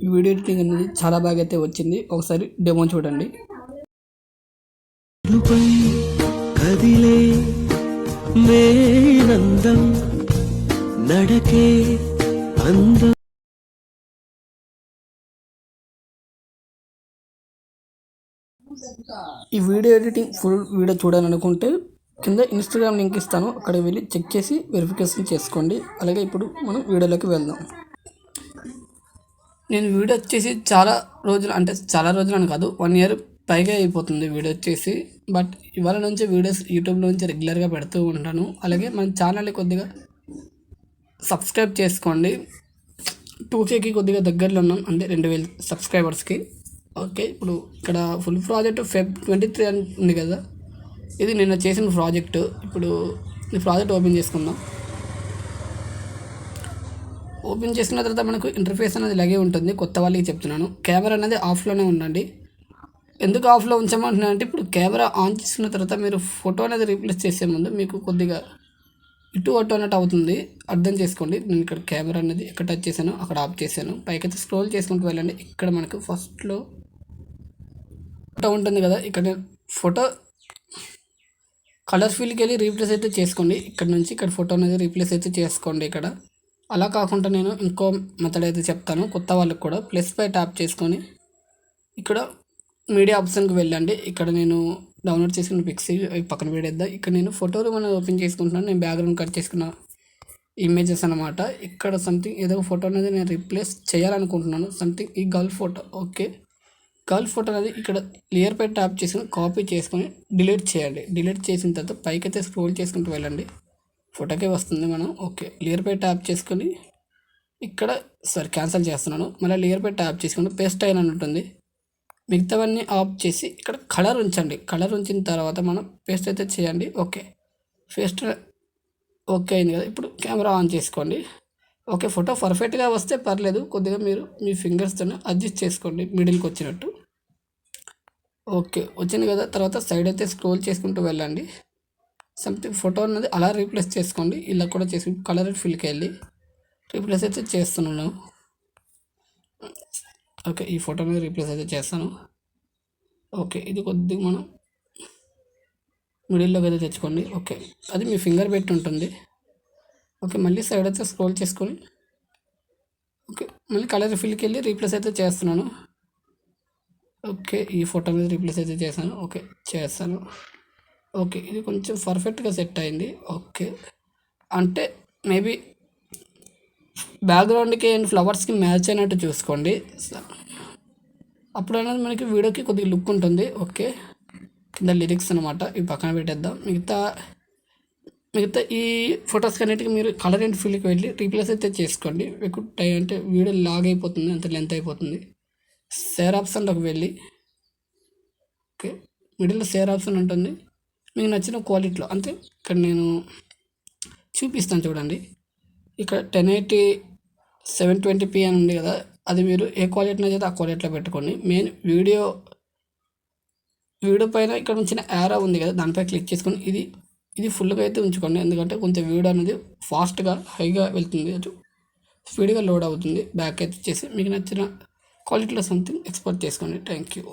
ఈ video editing అనేది చాలా బాగా అయితే వచ్చింది. ఒకసారి డెమో చూడండి. కదిలే మేనందం నడకే అందం ఈ వీడియో ఎడిటింగ్ ఫుల్ వీడియో చూడాలనుకుంటే కింద ఇన్స్టాగ్రామ్ లింక్ ఇస్తాను, అక్కడ వెళ్ళి చెక్ చేసి వెరిఫికేషన్ చేసుకోండి. అలాగే ఇప్పుడు మనం వీడియోలోకి వెళ్దాం. నేను వీడియో వచ్చేసి చాలా రోజులు అని కాదు, 1 year పైగా అయిపోతుంది వీడియో వచ్చేసి. బట్ ఇవాళ నుంచి వీడియోస్ యూట్యూబ్లో నుంచి రెగ్యులర్గా పెడుతూ ఉంటాను. అలాగే మన ఛానల్ని కొద్దిగా సబ్స్క్రైబ్ చేసుకోండి. 2Kకి కొద్దిగా దగ్గరలో ఉన్నాం, అంటే 2000 సబ్స్క్రైబర్స్కి. ఓకే, ఇప్పుడు ఇక్కడ ఫుల్ ప్రాజెక్ట్ Feb 23 అని ఉంది కదా, ఇది నిన్న చేసిన ప్రాజెక్టు. ఇప్పుడు ఈ ప్రాజెక్ట్ ఓపెన్ చేసుకుందాం. ఓపెన్ చేసుకున్న తర్వాత మనకు ఇంటర్ఫేస్ అనేది ఇలాగే ఉంటుంది. కొత్త వాళ్ళకి చెప్తున్నాను, కెమెరా అనేది ఆఫ్లోనే ఉండండి. ఎందుకు ఆఫ్లో ఉంచమంటున్నా అంటే, ఇప్పుడు కెమెరా ఆన్ చేసుకున్న తర్వాత మీరు ఫోటో అనేది రీప్లేస్ చేసే ముందు మీకు కొద్దిగా ఇటు అటు అన్నట్టు అవుతుంది, అర్థం చేసుకోండి. నేను ఇక్కడ కెమెరా అనేది ఎక్కడ టచ్ చేశాను అక్కడ ఆఫ్ చేశాను. పైకైతే స్క్రోల్ చేసుకుంటూ వెళ్ళండి. ఇక్కడ మనకు ఫస్ట్లో ఫోటో ఉంటుంది కదా, ఇక్కడ ఫోటో కలర్ ఫీల్కి వెళ్ళి రీప్లేస్ అయితే చేసుకోండి. ఇక్కడ నుంచి ఇక్కడ ఫోటో అనేది రీప్లేస్ అయితే చేసుకోండి. ఇక్కడ అలా కాకుండా నేను ఇంకో మెథడ్ అయితే చెప్తాను కొత్త వాళ్ళకి కూడా. ప్లస్ పై ట్యాప్ చేసుకొని ఇక్కడ మీడియా ఆప్షన్కి వెళ్ళండి. ఇక్కడ నేను డౌన్లోడ్ చేసుకున్న పిక్స్ పక్కన పెడేద్దాం. ఇక్కడ నేను ఫోటోలు మనం ఓపెన్ చేసుకుంటున్నాను. నేను బ్యాక్గ్రౌండ్ కట్ చేసుకున్న ఇమేజెస్ అనమాట. ఇక్కడ సంథింగ్ ఏదో ఫోటో అనేది నేను రీప్లేస్ చేయాలనుకుంటున్నాను, సంథింగ్ ఈ girl photo. Okay, girl photo అనేది ఇక్కడ లేయర్ పై ట్యాప్ చేసుకుని కాపీ చేసుకొని డిలీట్ చేయండి. డిలీట్ చేసిన తర్వాత పైకైతే స్క్రోల్ చేసుకుంటూ వెళ్ళండి, ఫోటోకే వస్తుంది మనం. ఓకే, లేయర్ పై ట్యాప్ చేసుకొని ఇక్కడ క్యాన్సిల్ చేస్తున్నాను. మళ్ళీ లేయర్ పై ట్యాప్ చేసుకొని పేస్ట్ అయిన ఉంటుంది. మిగతావన్నీ ఆఫ్ చేసి ఇక్కడ కలర్ ఉంచండి. కలర్ ఉంచిన తర్వాత మనం పేస్ట్ అయితే చేయండి. ఓకే, పేస్ట్ ఓకే అయింది కదా. ఇప్పుడు కెమెరా ఆన్ చేసుకోండి. ఓకే, ఫోటో పర్ఫెక్ట్గా వస్తే పర్లేదు, కొద్దిగా మీరు మీ ఫింగర్స్తో అడ్జస్ట్ చేసుకోండి మిడిల్కి వచ్చినట్టు. ఓకే, వచ్చింది కదా. తర్వాత సైడ్ అయితే స్క్రోల్ చేసుకుంటూ వెళ్ళండి. సంథింగ్ ఫోటో అన్నది అలా రీప్లేస్ చేసుకోండి. ఇలా కూడా చేసి కలర్ ఫిల్కి వెళ్ళి రీప్లేస్ అయితే చేస్తున్నాను. ఓకే, ఈ ఫోటో మీద రీప్లేస్ అయితే చేస్తాను. ఓకే, ఇది కొద్దిగా మనం మిడిల్లోకి అయితే తెచ్చుకోండి. ఓకే, అది మీ ఫింగర్ పెట్టి ఉంటుంది. ఓకే, మళ్ళీ సైడ్ అయితే స్క్రోల్ చేసుకొని ఓకే మళ్ళీ కలర్ ఫిల్కి వెళ్ళి రీప్లేస్ అయితే చేస్తున్నాను. ఓకే, ఈ ఫోటో మీద రీప్లేస్ అయితే చేశాను. ఓకే, చేస్తాను. ఓకే, ఇది కొంచెం పర్ఫెక్ట్గా సెట్ అయింది. ఓకే, అంటే మేబీ బ్యాక్గ్రౌండ్కి అండ్ ఫ్లవర్స్కి మ్యాచ్ అయినట్టు చూసుకోండి, అప్పుడు అనేది మనకి వీడియోకి కొద్దిగా లుక్ ఉంటుంది. ఓకే, కింద లిరిక్స్ అనమాట, ఇవి పక్కన పెట్టేద్దాం. మిగతా ఈ ఫొటోస్ అన్నిటికీ మీరు కలర్ అండ్ ఫీల్కి వెళ్ళి రీప్లేస్ అయితే చేసుకోండి. మీకు అంటే వీడియో లాగ్ అయిపోతుంది, అంత లెంత్ అయిపోతుంది. షేర్ ఆప్షన్లోకి వెళ్ళి ఓకే మిడిల్లో షేర్ ఆప్షన్ ఉంటుంది, మీకు నచ్చిన క్వాలిటీలో. అంతే, ఇక్కడ నేను చూపిస్తాను చూడండి. ఇక్కడ 1080 720p అని ఉంది కదా, అది మీరు ఏ క్వాలిటీలో అయితే ఆ క్వాలిటీలో పెట్టుకోండి. మెయిన్ వీడియో పైన ఇక్కడ ఉంచిన యారో ఉంది కదా, దానిపై క్లిక్ చేసుకొని ఇది ఫుల్గా అయితే ఉంచుకోండి. ఎందుకంటే కొంచెం వీడియో అనేది ఫాస్ట్గా హైగా వెళ్తుంది, స్పీడ్గా లోడ్ అవుతుంది. బ్యాక్ అయితే చేసి మీకు నచ్చిన క్వాలిటీలో సంథింగ్ ఎక్స్పోర్ట్ చేసుకోండి. Thank you.